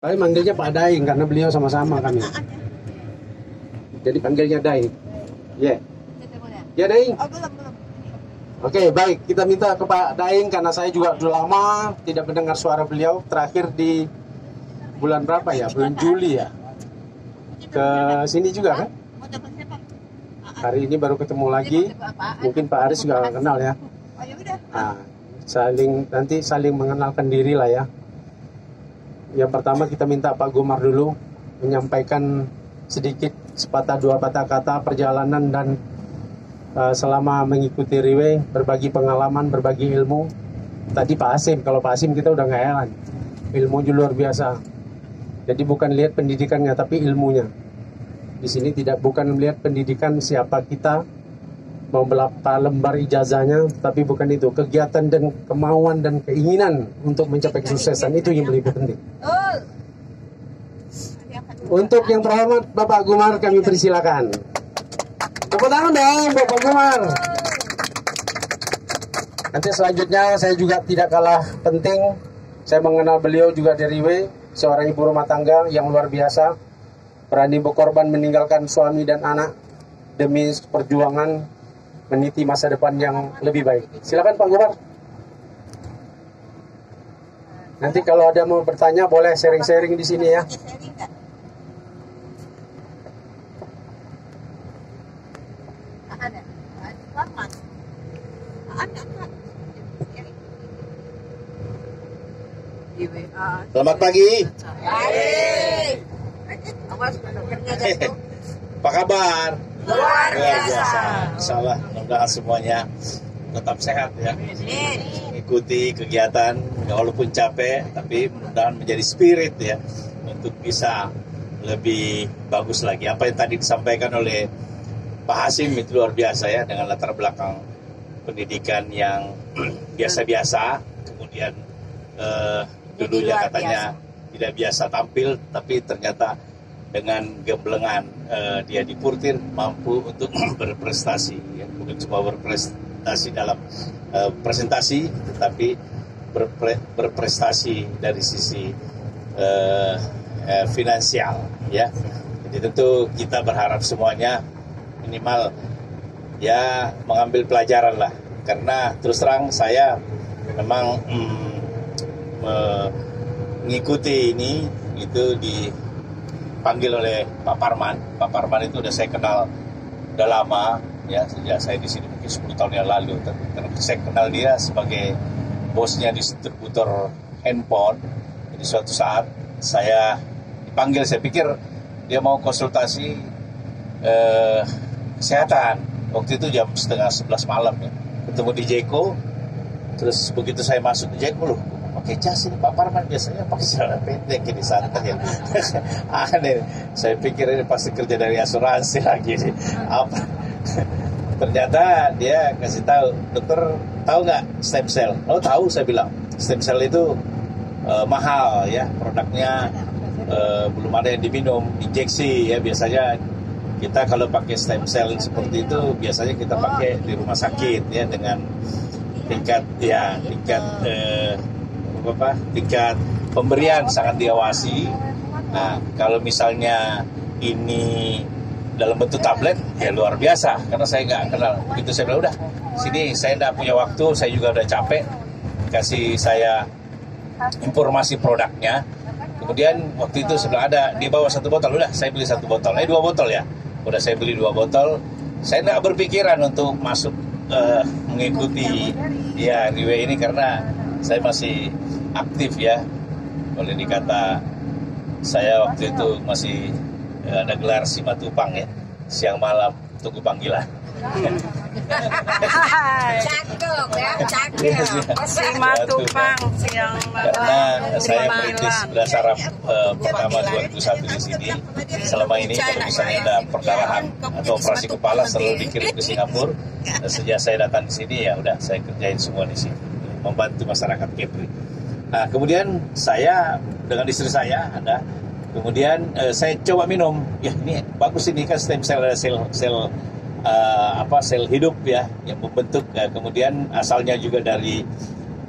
Saya manggilnya Pak Daeng karena beliau sama-sama kami. Jadi panggilnya Daeng. Ya. Ya Daeng. Oke, baik. Kita minta ke Pak Daeng karena saya juga sudah lama tidak mendengar suara beliau. Terakhir di bulan berapa ya? Bulan Juli ya. Ke sini juga kan? Hari ini baru ketemu lagi. Mungkin Pak Aris juga nggak kenal ya. Nah, nanti saling mengenalkan diri lah ya. Yang pertama kita minta Pak Gumar dulu menyampaikan sedikit sepatah dua patah kata perjalanan dan selama mengikuti Riwe, berbagi pengalaman, berbagi ilmu. Tadi Pak Hasim, kalau Pak Hasim kita udah nggak heran, ilmunya luar biasa. Jadi bukan lihat pendidikannya tapi ilmunya. Di sini bukan melihat pendidikan siapa kita, mau berapa lembar ijazahnya, tapi bukan itu. Kegiatan dan kemauan dan keinginan untuk mencapai kesuksesan itu yang lebih penting. Untuk yang terhormat Bapak Gumar kami persilakan. Tepuk tangan dong Bapak Gumar. Nanti selanjutnya saya juga tidak kalah penting. Saya mengenal beliau juga dari Riwe, seorang ibu rumah tangga yang luar biasa. Berani berkorban meninggalkan suami dan anak demi perjuangan meniti masa depan yang lebih baik. Silakan Pak Gumar. Nanti kalau ada mau bertanya boleh sharing-sharing di sini ya. Selamat pagi. Apa kabar? Luar biasa. Insyaallah mudah-mudahan semuanya tetap sehat ya. Ikuti kegiatan walaupun capek, tapi mudah-mudahan menjadi spirit ya untuk bisa lebih bagus lagi. Apa yang tadi disampaikan oleh Pak Hasim itu luar biasa ya, dengan latar belakang pendidikan yang biasa-biasa, kemudian dulunya katanya tidak biasa tampil, tapi ternyata dengan gemblengan dia dipurtir mampu untuk berprestasi ya. Bukan cuma berprestasi dalam presentasi, tetapi berprestasi dari sisi finansial ya. Jadi tentu kita berharap semuanya minimal ya mengambil pelajaran lah, karena terus terang saya memang mengikuti ini itu dipanggil oleh Pak Parman. Pak Parman itu udah saya kenal udah lama ya, sejak saya di sini mungkin 10 tahun yang lalu. Tapi saya kenal dia sebagai bosnya distributor handphone. Jadi suatu saat saya dipanggil, saya pikir dia mau konsultasi kesehatan. Waktu itu jam 10:30 malam ya. Ketemu di Jeko. Terus begitu saya masuk di Jeko, loh pakai jas ini Pak Parman, biasanya pakai celana pendek, ini santai ya. Aneh, saya pikir ini pasti kerja dari asuransi lagi nih. Apa? Ternyata dia kasih tahu, dokter tahu nggak stem cell? Oh tahu, saya bilang stem cell itu mahal ya, produknya belum ada yang diminum, injeksi ya. Biasanya kita kalau pakai stem cell seperti itu biasanya kita pakai di rumah sakit ya, dengan tingkat pemberian sangat diawasi. Nah, kalau misalnya ini dalam bentuk tablet, ya luar biasa. Karena saya nggak kenal. Begitu saya bilang, udah, sini saya nggak punya waktu, saya juga udah capek. Kasih saya informasi produknya. Kemudian waktu itu sebelah ada, dia bawa 1 botol, udah saya beli 1 botol. 2 botol ya. Udah saya beli 2 botol. Saya nggak berpikiran untuk masuk mengikuti ya Riwe ini, karena saya masih aktif ya. Boleh dikata saya waktu itu masih ada gelar Simatupang ya, siang malam tunggu panggilan. Cakep ya, cakep. Simatupang siang malam. Karena saya merintis dasar pertama 2001 di sini. Selama ini kalau misalnya ada perdarahan atau operasi kepala selalu dikirim ke Singapura. Sejak saya datang di sini ya udah saya kerjain semua di sini, membantu masyarakat Kepri. Nah, kemudian saya dengan istri saya ada, kemudian saya coba minum. Ya ini bagus, ini kan stem cell, sel hidup ya yang membentuk. Kemudian asalnya juga dari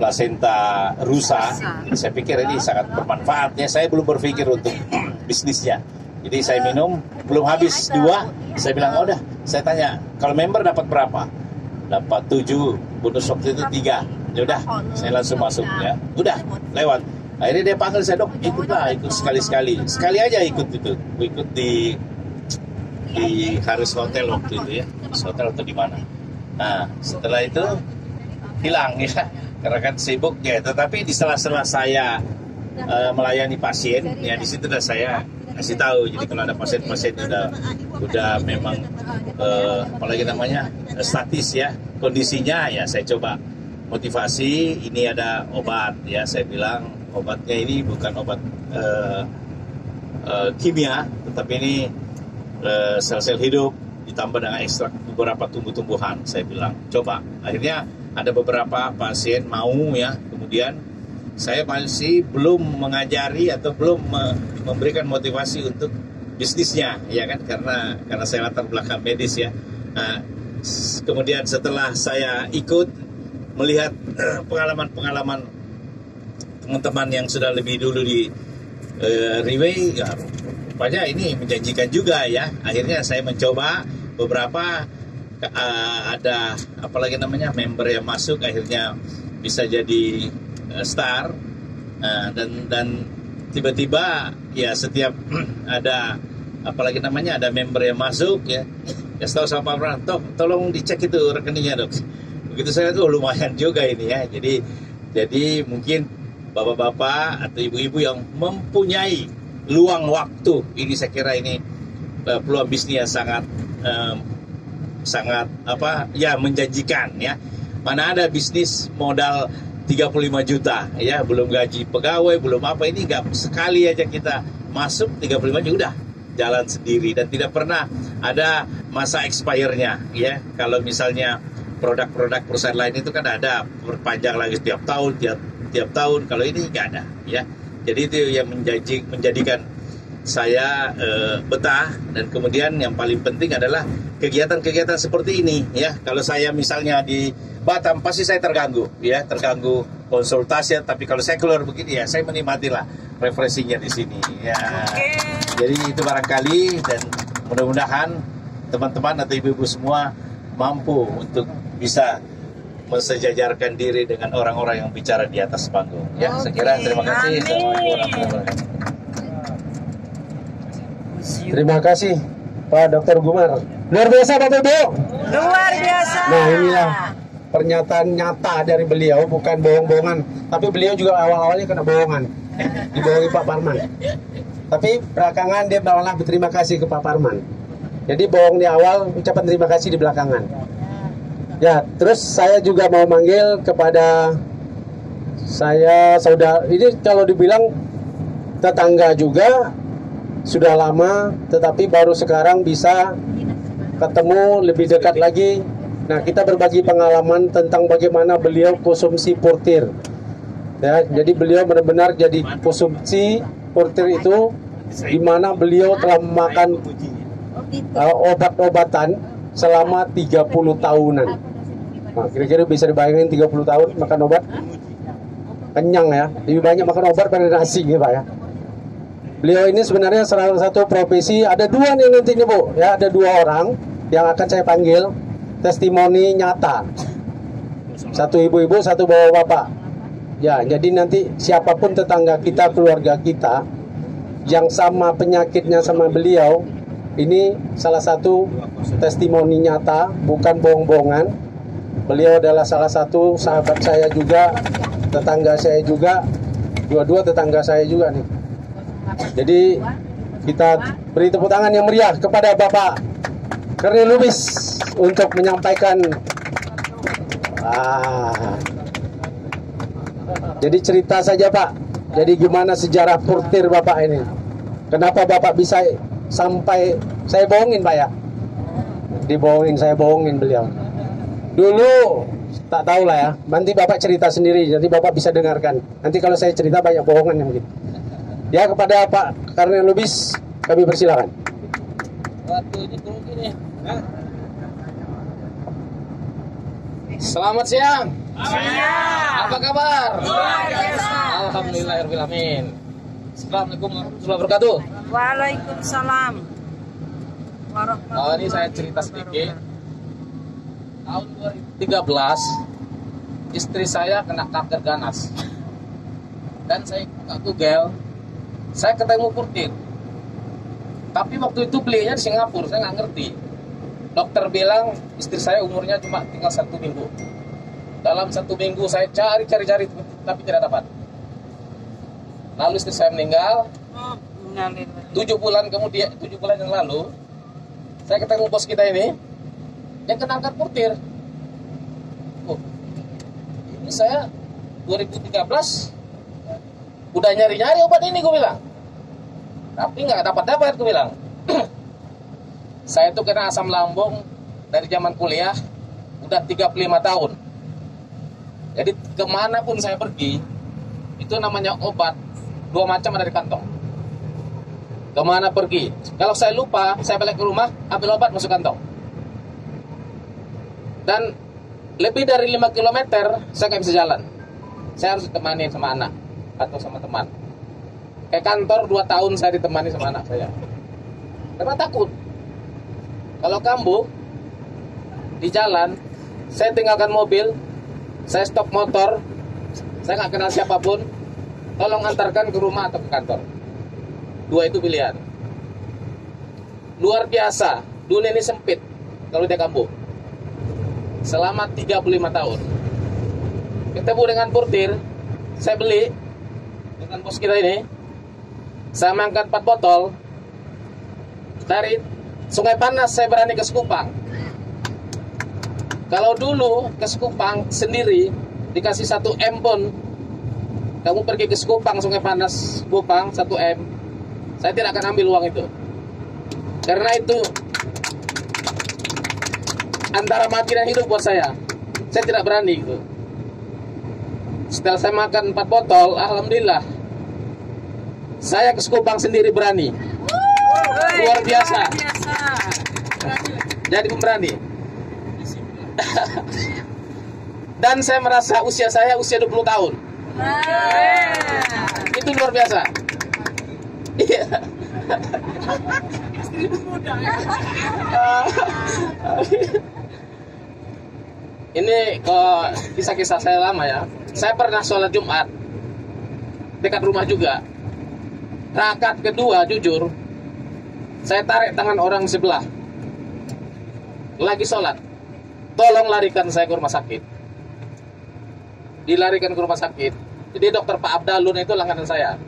plasenta rusa. Saya pikir ini sangat bermanfaat ya. Saya belum berpikir untuk bisnisnya. Jadi saya minum, belum habis 2, saya bilang, oh udah, saya tanya, kalau member dapat berapa? Dapat 7, bonus waktu itu 3. Ya udah, saya langsung masuk ya. Udah, lewat. Akhirnya dia panggil saya, dok, ikutlah, ikut sekali-sekali. Sekali aja ikut itu. Ikut di Harris Hotel waktu itu ya. Harris Hotel atau di mana. Nah, setelah itu hilang ya. Karena kan sibuk ya. Tetapi di sela-sela saya melayani pasien, ya di situ udah saya kasih tahu. Jadi kalau ada pasien-pasien udah memang apalagi namanya statis ya kondisinya, ya saya coba motivasi. Ini ada obat ya, saya bilang obatnya ini bukan obat kimia, tetapi ini sel-sel hidup ditambah dengan ekstrak beberapa tumbuh-tumbuhan. Saya bilang coba. Akhirnya ada beberapa pasien mau ya. Kemudian saya masih belum mengajari atau belum memberikan motivasi untuk bisnisnya ya kan, karena saya latar belakang medis ya. Nah, kemudian setelah saya ikut melihat pengalaman-pengalaman teman-teman yang sudah lebih dulu di Riway, ya, rupanya ini menjanjikan juga ya. Akhirnya saya mencoba beberapa, ada apalagi namanya member yang masuk akhirnya bisa jadi star, dan tiba-tiba ya setiap ada apalagi namanya ada member yang masuk ya setahu sama Pak Pran, tolong dicek itu rekeningnya dok. Begitu saya tuh lumayan juga ini ya. Jadi mungkin bapak-bapak atau ibu-ibu yang mempunyai luang waktu ini, saya kira ini peluang bisnis yang sangat apa ya, menjanjikan ya. Mana ada bisnis modal 35 juta ya, belum gaji pegawai, belum apa, ini nggak, sekali aja kita masuk 35 juta udah jalan sendiri dan tidak pernah ada masa expire-nya ya. Kalau misalnya produk-produk perusahaan lain itu kan ada perpanjang lagi tiap tahun. Kalau ini nggak ada ya. Jadi itu yang menjadikan saya betah. Dan kemudian yang paling penting adalah kegiatan-kegiatan seperti ini ya. Kalau saya misalnya di Batam pasti saya terganggu konsultasi, tapi kalau saya keluar begini ya saya menikmati lah refreshingnya di sini ya. Jadi itu barangkali, dan mudah-mudahan teman-teman atau ibu-ibu semua mampu untuk bisa mensejajarkan diri dengan orang-orang yang bicara di atas panggung ya. Saya kira terima kasih. Assalamualaikum warahmatullahi wabarakatuh. Terima kasih Pak Dr. Gumar. Luar biasa Bapak Ibu. Luar biasa. Nah inilah pernyataan nyata dari beliau, bukan bohong-bohongan. Tapi beliau juga awal-awalnya kena bohongan, dibohongi Pak Parman. Tapi belakangan dia malah berterima kasih ke Pak Parman. Jadi bohong di awal, ucapan terima kasih di belakangan. Ya, terus saya juga mau manggil kepada saya saudara. Ini kalau dibilang tetangga juga sudah lama, tetapi baru sekarang bisa ketemu lebih dekat lagi. Nah, kita berbagi pengalaman tentang bagaimana beliau konsumsi portir. Ya, jadi beliau benar-benar jadi konsumsi portir itu, di mana beliau telah memakan obat-obatan selama 30 tahunan. Nah, kira-kira bisa dibayangin 30 tahun makan obat, kenyang ya. Lebih banyak makan obat pada nasi gitu Pak ya. Beliau ini sebenarnya salah satu profesi, ada dua nih nantinya Bu, ya ada 2 orang yang akan saya panggil testimoni nyata. Satu ibu-ibu, satu bapak-bapak. Ya, jadi nanti siapapun tetangga kita, keluarga kita yang sama penyakitnya sama beliau, ini salah satu testimoni nyata, bukan bohong-bohongan. Beliau adalah salah satu sahabat saya juga, tetangga saya juga, dua-dua tetangga saya juga nih. Jadi kita beri tepuk tangan yang meriah kepada Bapak Karnil Lubis untuk menyampaikan. Jadi cerita saja Pak. Jadi gimana sejarah portir Bapak ini? Kenapa Bapak bisa sampai, saya bohongin Pak ya? Dibohongin, saya bohongin beliau. Dulu tak tahu lah ya. Nanti Bapak cerita sendiri, nanti Bapak bisa dengarkan. Nanti kalau saya cerita banyak bohongan yang gitu. Ya, kepada Pak Karnil Lubis kami persilakan. Selamat siang. Siap. Apa kabar? Luar biasa. Alhamdulillahirrahmanirrahim. Assalamualaikum warahmatullahi wabarakatuh. Waalaikumsalam. Oh, ini saya cerita sedikit. Tahun 2013, istri saya kena kanker ganas. Dan saya buka Google, saya ketemu portir. Tapi waktu itu belinya di Singapura, saya nggak ngerti. Dokter bilang istri saya umurnya cuma tinggal 1 minggu. Dalam 1 minggu saya cari, tapi tidak dapat. Lalu istri saya meninggal. 7 bulan kemudian, 7 bulan yang lalu, saya ketemu bos kita ini, yang kena kanker portir. Oh, ini saya 2013 udah nyari-nyari obat ini, gue bilang. Tapi nggak dapat, gue bilang. Saya tuh kena asam lambung dari zaman kuliah, udah 35 tahun. Jadi kemanapun saya pergi, itu namanya obat 2 macam ada di kantong. Kemana pergi? Kalau saya lupa, saya balik ke rumah, ambil obat masuk kantong. Dan lebih dari 5 km, saya nggak bisa jalan. Saya harus ditemani sama anak atau sama teman. Kayak kantor 2 tahun saya ditemani sama anak saya. Karena takut. Kalau kambuh di jalan, saya tinggalkan mobil, saya stop motor, saya nggak kenal siapapun, tolong antarkan ke rumah atau ke kantor. 2 itu pilihan. Luar biasa, dunia ini sempit kalau dia kambuh. Selama 35 tahun. Ketemu dengan portir, saya beli dengan bos kita ini, saya mengangkat 4 botol. Dari Sungai Panas saya berani ke Sekupang. Kalau dulu ke Sekupang sendiri dikasih 1 M pun, kamu pergi ke Sekupang, Sungai Panas, Sekupang 1 M, saya tidak akan ambil uang itu. Karena itu antara mati dan hidup buat saya. Saya tidak berani gitu. Setelah saya makan 4 botol, alhamdulillah, saya ke Sekupang sendiri berani. Luar biasa. Jadi pemberani. Dan saya merasa usia saya usia 20 tahun. Itu luar biasa. Iya. Ini kisah-kisah saya lama ya. Saya pernah sholat Jumat dekat rumah juga. Rakaat kedua, jujur, saya tarik tangan orang sebelah. Lagi sholat, tolong larikan saya ke rumah sakit. Dilarikan ke rumah sakit. Jadi dokter Pak Abdalun itu langganan saya.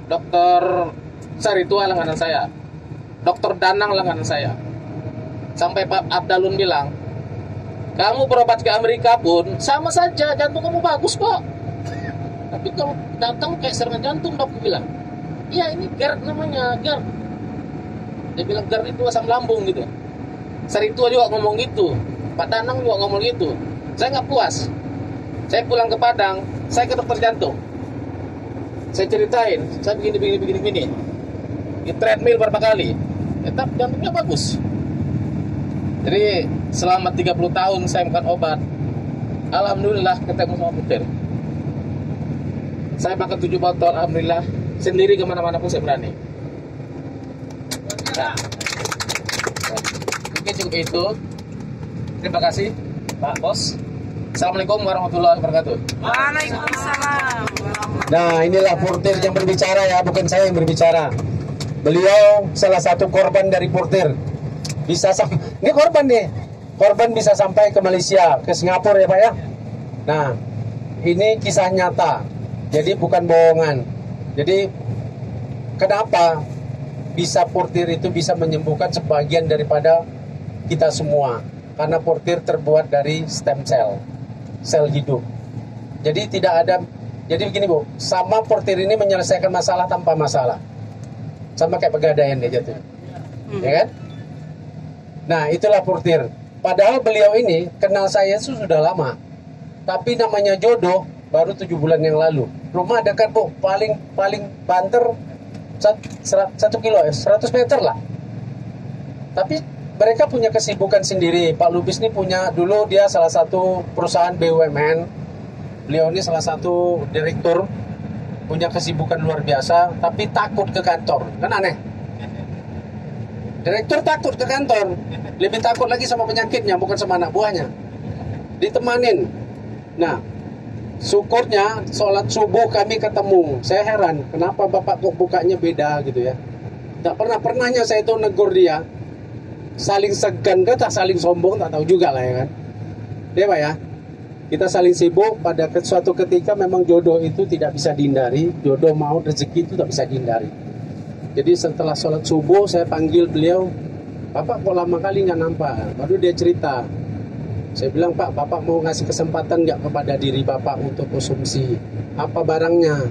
Dokter Saritua langganan saya. Dokter Danang langganan saya. Sampai Pak Abdalun bilang, kamu berobat ke Amerika pun sama saja, jantung kamu bagus kok. Tapi kalau datang kayak serangan jantung, dok bilang. Iya, ini GERD namanya, GERD. Dia bilang GERD itu asam lambung gitu. Saritua juga ngomong gitu, Pak Danang juga ngomong gitu. Saya nggak puas. Saya pulang ke Padang, saya ke dokter jantung. Saya ceritain, saya begini. Di treadmill berapa kali, tetap jantungnya bagus. Jadi selama 30 tahun saya makan obat, alhamdulillah ketemu sama portir. Saya makan 7 botol, alhamdulillah. Sendiri kemana-mana pun saya berani. Nah, mungkin cukup itu. Terima kasih Pak Bos. Assalamualaikum warahmatullahi wabarakatuh. Waalaikumsalam. Nah, inilah portir yang berbicara ya, bukan saya yang berbicara. Beliau salah satu korban dari portir. Ini korban nih. Korban bisa sampai ke Malaysia, ke Singapura ya Pak ya. Nah, ini kisah nyata. Jadi bukan bohongan. Jadi kenapa bisa portir itu bisa menyembuhkan sebagian daripada kita semua? Karena portir terbuat dari stem cell, sel hidup. Jadi tidak ada. Jadi begini Bu, sama portir ini menyelesaikan masalah tanpa masalah. Sama kayak pegadaian dia jatuh, ya kan? Nah itulah portir. Padahal beliau ini kenal saya sudah lama, tapi namanya jodoh baru 7 bulan yang lalu. Rumah dekat Bu, paling banter 1 kilo, 100 meter lah. Tapi mereka punya kesibukan sendiri. Pak Lubis ini punya, dulu dia salah satu perusahaan BUMN. Beliau ini salah satu direktur, punya kesibukan luar biasa, tapi takut ke kantor. Kan aneh. Direktur takut ke kantor, lebih takut lagi sama penyakitnya, bukan sama anak buahnya. Ditemanin. Nah, syukurnya sholat subuh kami ketemu. Saya heran, kenapa Bapak kok bukanya beda gitu ya. Tak pernahnya saya itu negur dia. Saling segan, tak saling sombong, tak tahu juga lah ya kan. Ya Pak ya, kita saling sibuk. Pada suatu ketika memang jodoh itu tidak bisa dihindari. Jodoh mau rezeki itu tak bisa dihindari. Jadi setelah sholat subuh saya panggil beliau, Bapak kok lama kali nggak nampak. Baru dia cerita. Saya bilang, Pak, Bapak mau ngasih kesempatan nggak kepada diri Bapak untuk konsumsi? Apa barangnya?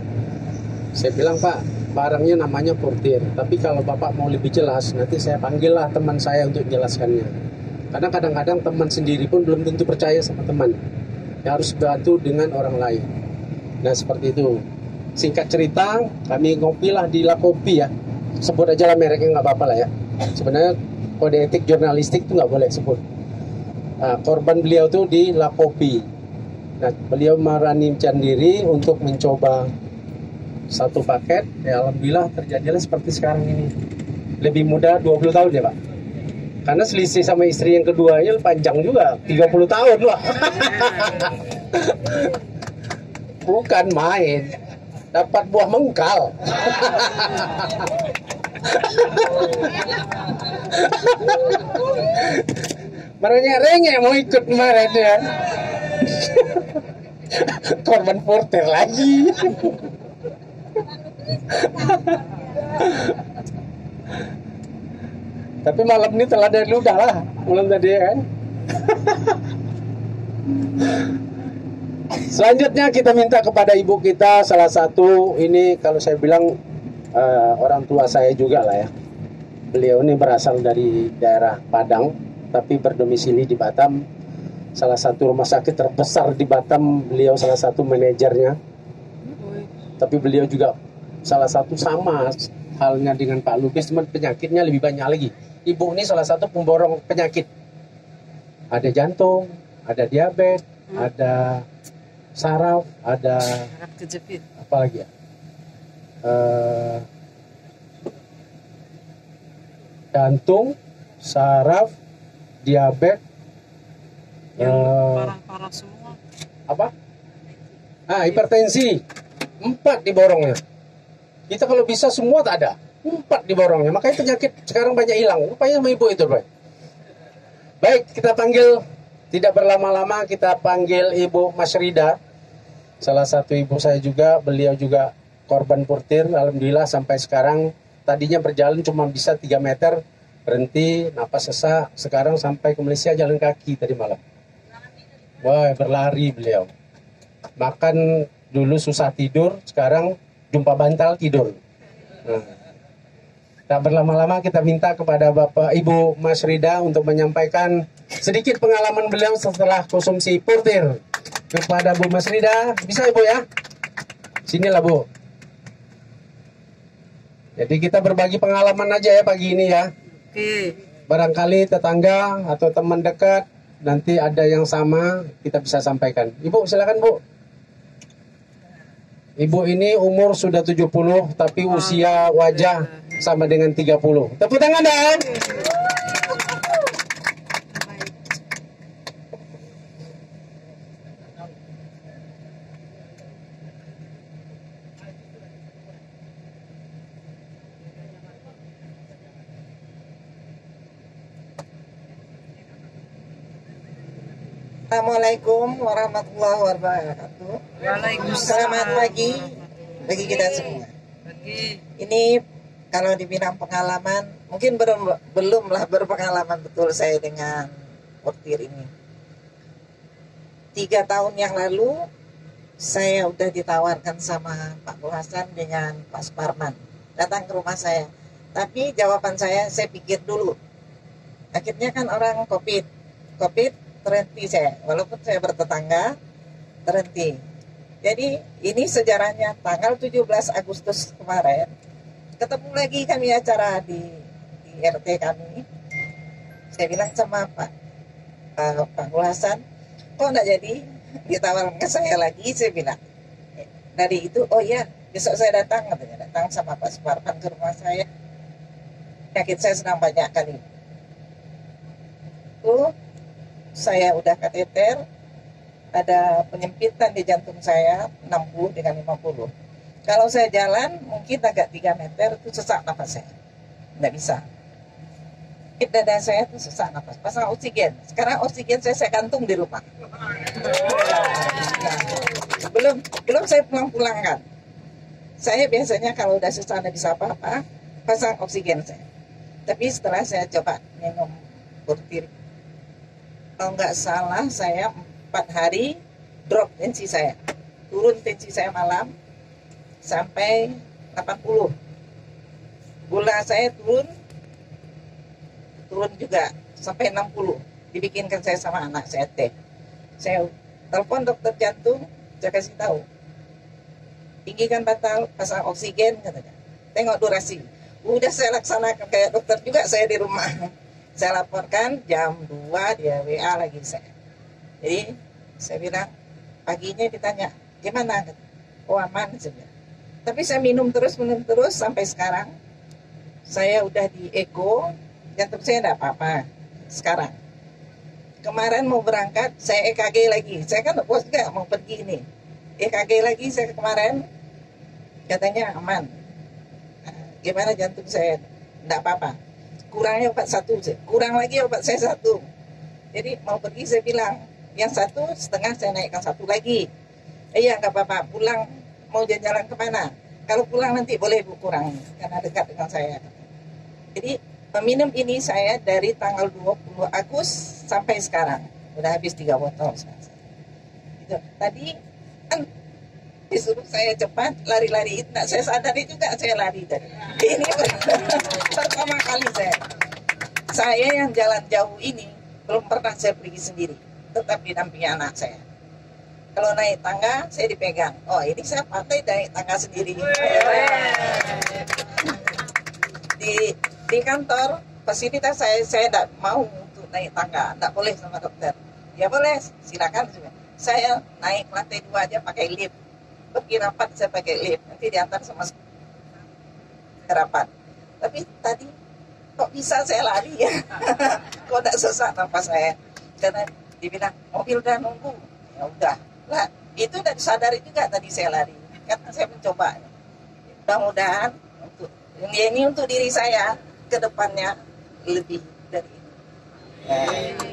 Saya bilang, Pak, barangnya namanya portir. Tapi kalau Bapak mau lebih jelas, nanti saya panggillah teman saya untuk menjelaskannya. Karena kadang-kadang teman sendiri pun belum tentu percaya sama teman. Ya, harus bantu dengan orang lain. Nah, seperti itu. Singkat cerita, kami ngopilah di La Kopi ya. Sebut aja lah mereknya, nggak apa-apa lah ya. Sebenarnya kode etik jurnalistik itu nggak boleh sebut. Nah, korban beliau tuh di La Kopi. Nah, beliau meranikan diri untuk mencoba satu paket. Ya, alhamdulillah terjadilah seperti sekarang ini. Lebih muda 20 tahun ya Pak. Karena selisih sama istri yang keduanya panjang juga, 30 tahun Pak. Bukan main. Dapat buah mengkal. Merengek-rengek mau ikut kemarin ya. Korban porter lagi. Tapi malam ini telah dari ludah lah. Malam tadi ya kan. Selanjutnya kita minta kepada ibu kita, salah satu ini kalau saya bilang orang tua saya juga lah ya. Beliau ini berasal dari daerah Padang, tapi berdomisili di Batam. Salah satu rumah sakit terbesar di Batam, beliau salah satu manajernya. Tapi beliau juga salah satu sama halnya dengan Pak Lubis, cuma penyakitnya lebih banyak lagi. Ibu ini salah satu pemborong penyakit. Ada jantung, ada diabetes, ada saraf, ada apa lagi ya? Jantung, saraf, diabetes, parah-parah semua. apa? Hipertensi. 4 diborongnya. Kita kalau bisa semua tak ada. 4 diborongnya. Makanya penyakit sekarang banyak hilang. Rupanya sama ibu itu, Bro. Baik, kita panggil, tidak berlama-lama, kita panggil Ibu Masrida. Salah satu ibu saya juga, beliau juga korban portir. Alhamdulillah sampai sekarang, tadinya berjalan cuma bisa 3 meter, berhenti, napas sesak. Sekarang sampai ke Malaysia jalan kaki tadi malam. Wah, berlari beliau. Makan dulu susah tidur, sekarang jumpa bantal tidur. Nah, tak berlama-lama kita minta kepada Bapak Ibu Masrida untuk menyampaikan sedikit pengalaman beliau setelah konsumsi portir. Kepada Bu Masrida, bisa Ibu ya? Sinilah Bu. Jadi kita berbagi pengalaman aja ya pagi ini ya. Oke. Barangkali tetangga atau teman dekat nanti ada yang sama, kita bisa sampaikan. Ibu silakan Bu. Ibu ini umur sudah 70 tapi usia wajah sama dengan 30. Tepuk tangan dong. Assalamualaikum warahmatullahi wabarakatuh. Waalaikumsalam. Selamat pagi bagi kita semua. Pagi. Ini kalau dibilang pengalaman, mungkin belumlah berpengalaman betul saya dengan portir ini. 3 tahun yang lalu saya udah ditawarkan sama Pak Bu Hasan dengan Pak Suparman datang ke rumah saya. Tapi jawaban saya pikir dulu. Akhirnya kan orang COVID terhenti saya, walaupun saya bertetangga terhenti. Jadi ini sejarahnya tanggal 17 Agustus kemarin ketemu lagi kami acara di RT kami. Saya bilang sama Pak Hasan, kok nggak jadi ditawarkan ke saya lagi? Saya bilang. Dari itu, oh iya, besok saya datang, katanya, datang sama Pak Suparman ke rumah saya. Penyakit saya sedang banyak kali. Saya udah kateter, ada penyempitan di jantung saya 60 dengan 50. Kalau saya jalan mungkin agak 3 meter itu sesak nafas saya, nggak bisa. Dada saya itu sesak nafas, pasang oksigen. Sekarang oksigen saya gantung di rumah. Belum saya pulang kan. Saya biasanya kalau udah susah nggak bisa apa-apa, pasang oksigen saya. Tapi setelah saya coba minum Burtir, kalau nggak salah saya 4 hari drop tensi saya, turun tensi saya malam sampai 80. Gula saya turun juga sampai 60. Dibikinkan saya sama anak saya teh. Saya telepon dokter jantung, saya kasih tahu, tinggikan batal, pasang oksigen, katanya. Tengok durasi. Udah saya laksanakan kayak dokter juga saya di rumah. Saya laporkan jam 2 dia WA lagi saya. Jadi saya bilang, paginya ditanya, gimana? Oh aman, saya bilang. Tapi saya minum terus sampai sekarang. Saya udah di eko, jantung saya enggak apa-apa sekarang. Kemarin mau berangkat, saya EKG lagi. Saya kan bos juga mau pergi nih. EKG lagi saya kemarin, katanya aman. Nah, gimana jantung saya? Enggak apa-apa. Kurangnya obat 1, kurang lagi obat saya 1. Jadi mau pergi saya bilang, yang 1,5 saya naikkan 1 lagi. Iya nggak apa-apa, pulang mau jalan kemana? Kalau pulang nanti boleh Bu kurang, karena dekat dengan saya. Jadi meminum ini saya dari tanggal 20 Agustus sampai sekarang. Udah habis 3 botol sekarang. Gitu. Tadi kan disuruh saya cepat lari-lari, nah, saya sadari juga saya lari tadi. Ini pertama kali saya yang jalan jauh ini belum pernah saya pergi sendiri, tetap didampingi anak saya. Kalau naik tangga saya dipegang. Oh ini saya pandai naik tangga sendiri. Di kantor fasilitas saya tidak mau untuk naik tangga, tidak boleh sama dokter. Ya boleh, silakan. Saya naik lantai 2 aja pakai lift. Pergi rapat saya pakai lift, nanti diantar sama rapat. Tapi tadi kok bisa saya lari ya? Kok tidak sesak nafas saya? Karena dibilang mobil udah nunggu. Ya udah lah, itu udah disadari juga tadi saya lari. Karena saya mencoba. Mudah-mudahan untuk ini untuk diri saya ke depannya lebih dari ini.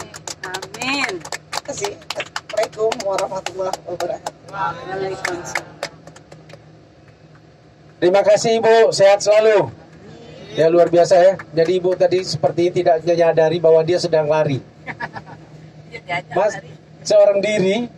Amin. Terima kasih. Assalamualaikum warahmatullahi wabarakatuh. Waalaikumsalam. Terima kasih Ibu, sehat selalu. Ya luar biasa ya. Jadi Ibu tadi seperti tidak menyadari bahwa dia sedang lari. Mas, seorang diri